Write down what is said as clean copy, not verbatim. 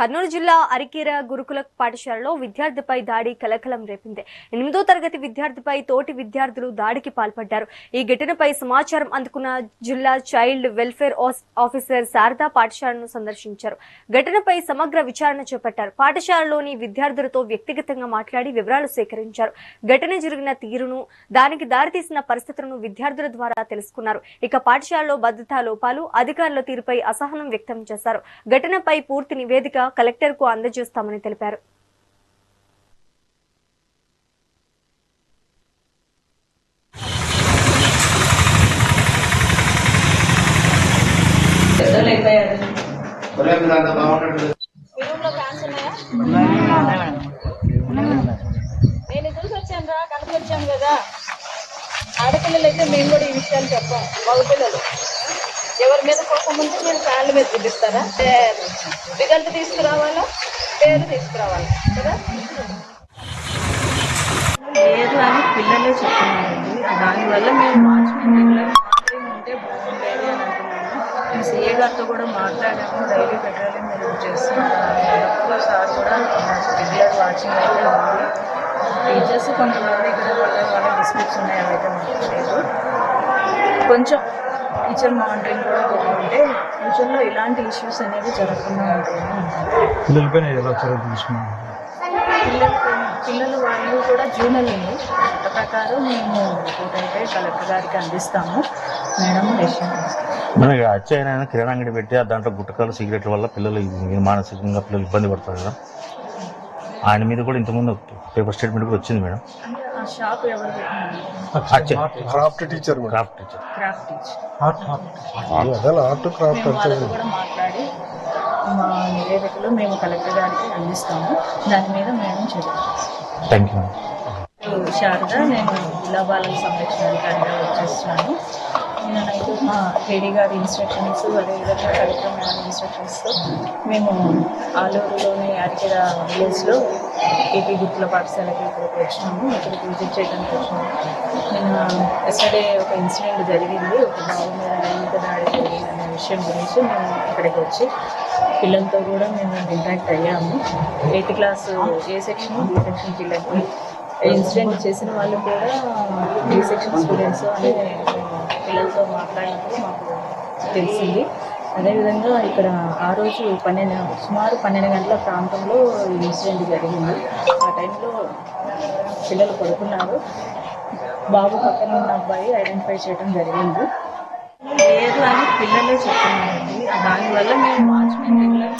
కర్నూలు జిల్లా అరికేర గురుకుల పాఠశాలలో విద్యార్థిపై దాడి కలకలం రేపింది. 8వ తరగతి విద్యార్థిపై తోటి విద్యార్థులు దాడికి పాల్పడ్డారు. ఈ ఘటనపై సమాచారం అందుకున్న జిల్లా చైల్డ్ వెల్ఫేర్ ఆఫీసర్ శారదా పాఠశాలను సందర్శించారు. ఘటనపై సమగ్ర విచారణ చేపట్టారు. పాఠశాలలోని విద్యార్థులతో వ్యక్తిగతంగా మాట్లాడి వివరాలు సేకరించారు. ఘటన జరిగిన తీరును, దానికి దారితీసిన పరిస్థితులను విద్యార్థుల ద్వారా తెలుసుకున్నారు. ఇక పాఠశాలలో భద్రతా లోపాలు, అధికారుల తీరుపై అసహనం వ్యక్తం చేశారు. ఘటనపై పూర్తి నివేదిక కలెక్టర్ కు అందజేస్తామని తెలిపారు. నేను చూసి వచ్చాను రా, కనుకొచ్చాను కదా. ఆడపిల్లలు అయితే మేము కూడా ఈ విషయాలు చెప్పాం. మగపిల్లలు ఎవరి మీద కోపం ఉంటే మీరు కాళ్ళ మీద చూపిస్తారా? రిజల్ట్ తీసుకురావాలా, పేరు తీసుకురావాలా కదా? లేదు అని పిల్లలే చెప్తున్నారండి. దానివల్ల మేము వాచ్మెన్ రెగ్యులర్ మానిటరింగ్ ఉంటే బాగుండేది అని అంటున్నాము. సిఏ గారితో కూడా మాట్లాడాము. డైలీ పెట్రోలింగ్ మీరు చేస్తున్నాము. సార్ కూడా రెగ్యులర్ వాచింగ్ అయితే ఉంది. టీచర్స్ కొంతమంది ఇక్కడ వాళ్ళ డిస్ట్రిక్ట్స్ ఉన్నాయి, అవైతే మాకు లేదు. కొంచెం టీచర్ మానిటరింగ్ కూడా బాగుంటే ఫ్యూచర్లో ఇలాంటి ఇష్యూస్ అనేవి జరగకుండా ఉంటాయి. పిల్లలు వాళ్ళు కూడా జూనియర్ ఉంది. చట్ట ప్రకారం మేము రిపోర్ట్ అయితే కలెక్టర్ గారికి అందిస్తాము. మేడం మనకి అచ్చైనా కిరాణా అంగడి పెట్టి దాంట్లో గుట్టకాలు సిగరెట్ల వల్ల పిల్లలు మానసికంగా పిల్లలు ఇబ్బంది పడతారు కదా. ఆయన మీద కూడా ఇంతకుముందు పేపర్ స్టేట్మెంట్ కూడా వచ్చింది మేడం. షాప్ ఎవరు కూడా మాట్లాడి మా నివేదికలు మేము కలెక్టర్ గారికి అందిస్తాము. దాని మీద మేడం చేయాలి. శారద, నేను జిల్లా బాలల సంరక్షణ అధికారిగా వచ్చేస్తున్నాను. నేనైతే మా కేడీ గారి ఇన్స్ట్రక్షన్స్, అదేవిధంగా కలెక్టర్ మేడం ఇన్స్ట్రక్షన్స్తో మేము ఆలూరులోని అరికెర విలేజ్లో ఏపీ గురుకుల పాఠశాలకి ఇక్కడికి వచ్చినాము. ఇక్కడికి విజిట్ చేయడానికి వచ్చినాము. నేను ఎస్టర్డే ఒక ఇన్సిడెంట్ జరిగింది, ఒక బాబు మీద లైంగిక దాడి జరిగింది అనే విషయం గురించి మేము ఇక్కడికి వచ్చి పిల్లలతో కూడా మేము ఇంటరాక్ట్ అయ్యాము. 8th క్లాస్ ఏ సెక్షన్, బి సెక్షన్ పిల్లలకి ఇన్సిడెంట్ చేసిన వాళ్ళు కూడా బి సెక్షన్ స్టూడెంట్స్ అని పిల్లలతో మాట్లాడినప్పుడు మాకు తెలిసింది. అదేవిధంగా ఇక్కడ ఆ రోజు సుమారు 12 గంటల ప్రాంతంలో ఈ ఇన్సిడెంట్ జరిగింది. ఆ టైంలో పిల్లలు పడుకున్నారు. బాబు పక్కన ఉన్న అబ్బాయి ఐడెంటిఫై చేయడం జరిగింది. లేదు అని పిల్లలే చెప్తున్నారండి. దానివల్ల మేము వాచ్మెన్ రెగ్యులర్